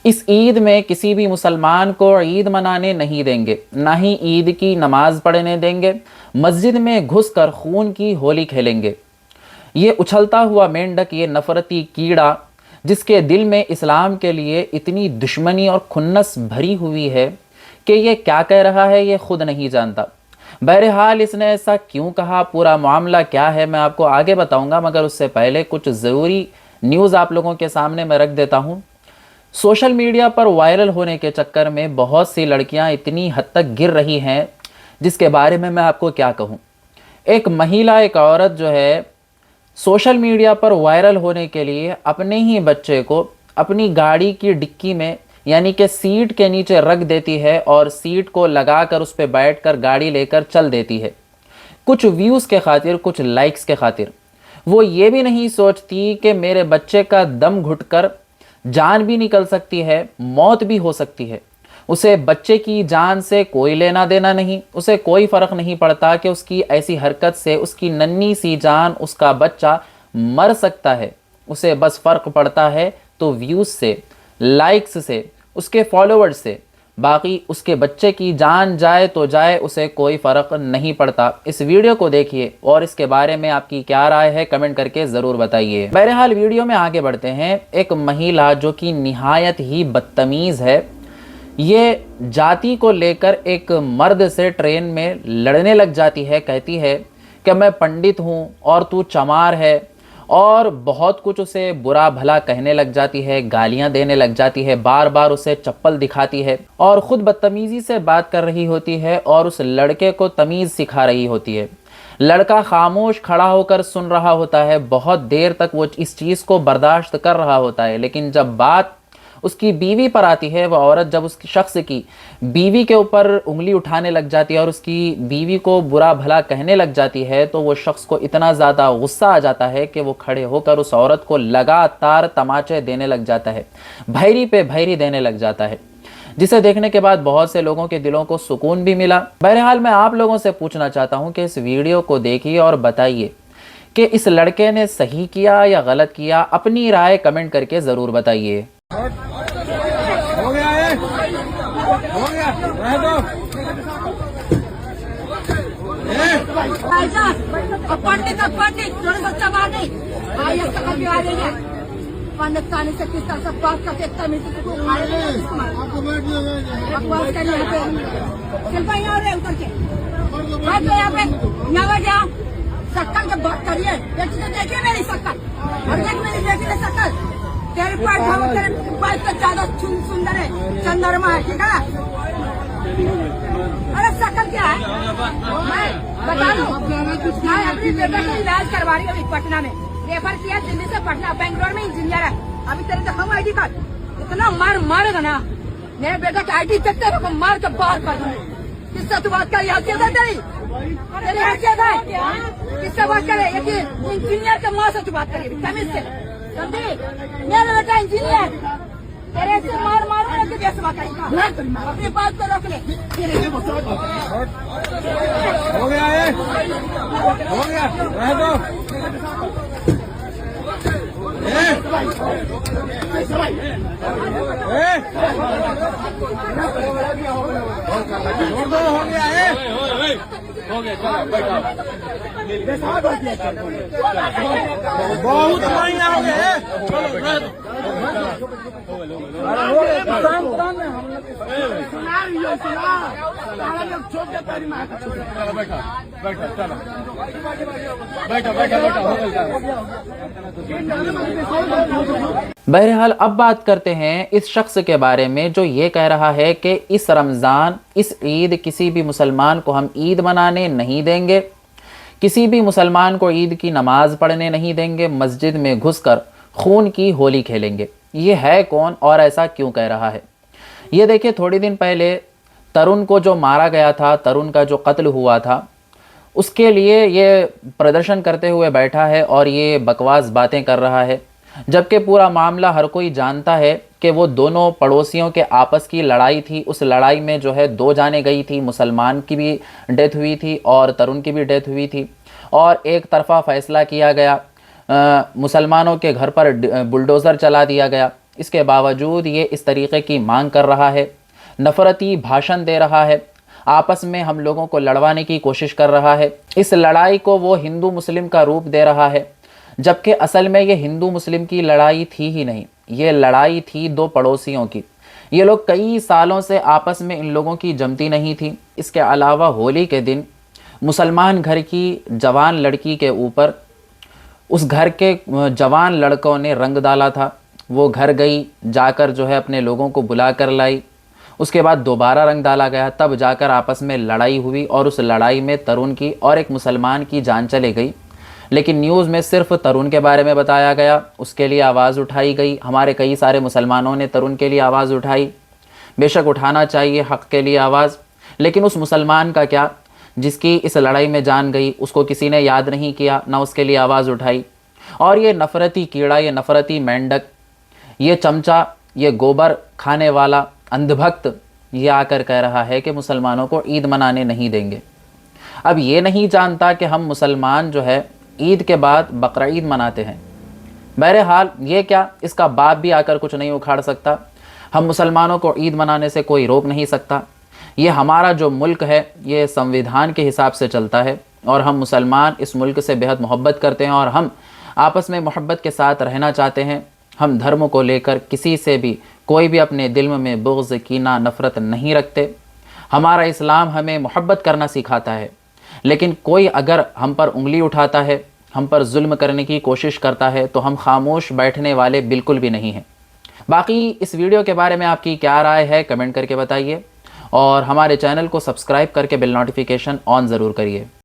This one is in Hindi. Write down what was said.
इस ईद में किसी भी मुसलमान को ईद मनाने नहीं देंगे, ना ही ईद की नमाज पढ़ने देंगे, मस्जिद में घुसकर खून की होली खेलेंगे। ये उछलता हुआ मेंढक, ये नफरती कीड़ा जिसके दिल में इस्लाम के लिए इतनी दुश्मनी और खुन्नस भरी हुई है कि ये क्या कह रहा है ये खुद नहीं जानता। बहरहाल इसने ऐसा क्यों कहा, पूरा मामला क्या है, मैं आपको आगे बताऊंगा, मगर उससे पहले कुछ ज़रूरी न्यूज़ आप लोगों के सामने मैं रख देता हूँ। सोशल मीडिया पर वायरल होने के चक्कर में बहुत सी लड़कियां इतनी हद तक गिर रही हैं जिसके बारे में मैं आपको क्या कहूँ। एक महिला, एक औरत जो है सोशल मीडिया पर वायरल होने के लिए अपने ही बच्चे को अपनी गाड़ी की डिक्की में यानी कि सीट के नीचे रख देती है और सीट को लगाकर उस पर बैठकर गाड़ी लेकर चल देती है, कुछ व्यूज़ के खातिर, कुछ लाइक्स के खातिर। वो ये भी नहीं सोचती कि मेरे बच्चे का दम घुटकर जान भी निकल सकती है, मौत भी हो सकती है। उसे बच्चे की जान से कोई लेना देना नहीं, उसे कोई फ़र्क नहीं पड़ता कि उसकी ऐसी हरकत से उसकी नन्ही सी जान, उसका बच्चा मर सकता है। उसे बस फ़र्क पड़ता है तो व्यूज़ से, लाइक्स से, उसके फॉलोअर्स से। बाकी उसके बच्चे की जान जाए तो जाए, उसे कोई फ़र्क नहीं पड़ता। इस वीडियो को देखिए और इसके बारे में आपकी क्या राय है कमेंट करके ज़रूर बताइए। बहरहाल वीडियो में आगे बढ़ते हैं। एक महिला जो कि निहायत ही बदतमीज़ है, ये जाति को लेकर एक मर्द से ट्रेन में लड़ने लग जाती है। कहती है कि मैं पंडित हूँ और तू चमार है, और बहुत कुछ उसे बुरा भला कहने लग जाती है, गालियां देने लग जाती है, बार बार उसे चप्पल दिखाती है और ख़ुद बदतमीज़ी से बात कर रही होती है और उस लड़के को तमीज़ सिखा रही होती है। लड़का खामोश खड़ा होकर सुन रहा होता है, बहुत देर तक वो इस चीज़ को बर्दाश्त कर रहा होता है। लेकिन जब बात उसकी बीवी पर आती है, वह औरत जब उस शख्स की बीवी के ऊपर उंगली उठाने लग जाती है और उसकी बीवी को बुरा भला कहने लग जाती है, तो वो शख्स को इतना ज़्यादा गुस्सा आ जाता है कि वो खड़े होकर उस औरत को लगातार तमाचे देने लग जाता है, भैरी पे भैरी देने लग जाता है, जिसे देखने के बाद बहुत से लोगों के दिलों को सुकून भी मिला। बहरहाल मैं आप लोगों से पूछना चाहता हूँ कि इस वीडियो को देखिए और बताइए कि इस लड़के ने सही किया या गलत किया। अपनी राय कमेंट करके ज़रूर बताइए। हो गया है, हो गया, रह दो। पंडित थोड़े बच्चा मार नहीं आई सकल भी आ रही है। पंडित ताने से किस तरह से बात करते इतना मिलती को बकवास करने यहाँ पे चल पाए यहाँ उतर के बैठ लो यहाँ पे, यहाँ बैठ जाओ। शक्ल की बात करिए, एक तो देखिए मेरी शक्ल और एक मेरी बेटी की शक्ल। तेरे पैर तो ज्यादा सुंदर है, चंद्रमा है, ठीक है। अरे शक्ल क्या है मैं बता दो। मैं अपनी बेटा का इलाज करवा रही हूँ पटना में, रेफर किया दिल्ली से पटना, बेंगलोर में इंजीनियर है। अभी तेरे दिखाऊँ ID कार्ड, इतना मारेगा ना मेरे बेटा का ID देखते रहो, मार के बाहर कर दूंगी। किससे तू बात करी? हैसियत है तेरी हैसियत है? किससे बात करे? इंजीनियर के माँ से तू बात करेगी, तमीज से समझी? मेरा बेटा इंजीनियर, तेरे से मार के जैसे बात करेगी, अपनी बात को रोक ले। हो गया है, हो गया, रह दो। छोड़ दो, हो गया है, हो गया, चलो बैठो। बहुत महंगा हो गया है, चलो रह दो। बहरहाल अब बात करते हैं इस शख्स के बारे में जो ये कह रहा है कि इस रमज़ान, इस ईद किसी भी मुसलमान को हम ईद मनाने नहीं देंगे, किसी भी मुसलमान को ईद की नमाज़ पढ़ने नहीं देंगे, मस्जिद में घुसकर खून की होली खेलेंगे। ये है कौन और ऐसा क्यों कह रहा है? ये देखिए, थोड़ी दिन पहले तरुण को जो मारा गया था, तरुण का जो कत्ल हुआ था, उसके लिए ये प्रदर्शन करते हुए बैठा है और ये बकवास बातें कर रहा है, जबकि पूरा मामला हर कोई जानता है कि वो दोनों पड़ोसियों के आपस की लड़ाई थी। उस लड़ाई में जो है 2 जानें गई थी, मुसलमान की भी डेथ हुई थी और तरुण की भी डेथ हुई थी, और एक तरफा फ़ैसला किया गया, मुसलमानों के घर पर बुलडोज़र चला दिया गया। इसके बावजूद ये इस तरीक़े की मांग कर रहा है, नफ़रती भाषण दे रहा है, आपस में हम लोगों को लड़वाने की कोशिश कर रहा है। इस लड़ाई को वो हिंदू मुस्लिम का रूप दे रहा है, जबकि असल में ये हिंदू मुस्लिम की लड़ाई थी ही नहीं। ये लड़ाई थी दो पड़ोसियों की। ये लोग कई सालों से आपस में इन लोगों की जमती नहीं थी। इसके अलावा होली के दिन मुसलमान घर की जवान लड़की के ऊपर उस घर के जवान लड़कों ने रंग डाला था। वो घर गई, जाकर जो है अपने लोगों को बुला कर लाई। उसके बाद दोबारा रंग डाला गया, तब जाकर आपस में लड़ाई हुई और उस लड़ाई में तरुण की और एक मुसलमान की जान चली गई। लेकिन न्यूज़ में सिर्फ तरुण के बारे में बताया गया, उसके लिए आवाज़ उठाई गई। हमारे कई सारे मुसलमानों ने तरुण के लिए आवाज़ उठाई, बेशक उठाना चाहिए हक़ के लिए आवाज़, लेकिन उस मुसलमान का क्या जिसकी इस लड़ाई में जान गई, उसको किसी ने याद नहीं किया, ना उसके लिए आवाज़ उठाई। और ये नफ़रती कीड़ा, ये नफ़रती मेंढक, ये चमचा, ये गोबर खाने वाला अंधभक्त ये आकर कह रहा है कि मुसलमानों को ईद मनाने नहीं देंगे। अब ये नहीं जानता कि हम मुसलमान जो है ईद के बाद बकरीद मनाते हैं। बहरहाल ये क्या, इसका बाप भी आकर कुछ नहीं उखाड़ सकता। हम मुसलमानों को ईद मनाने से कोई रोक नहीं सकता। ये हमारा जो मुल्क है ये संविधान के हिसाब से चलता है और हम मुसलमान इस मुल्क से बेहद मोहब्बत करते हैं और हम आपस में मोहब्बत के साथ रहना चाहते हैं। हम धर्म को लेकर किसी से भी कोई भी अपने दिल में बुग़्ज़, कीना, नफ़रत नहीं रखते। हमारा इस्लाम हमें मोहब्बत करना सिखाता है। लेकिन कोई अगर हम पर उंगली उठाता है, हम पर जुल्म करने की कोशिश करता है, तो हम खामोश बैठने वाले बिल्कुल भी नहीं हैं। बाकी इस वीडियो के बारे में आपकी क्या राय है कमेंट करके बताइए और हमारे चैनल को सब्सक्राइब करके बेल नोटिफिकेशन ऑन ज़रूर करिए।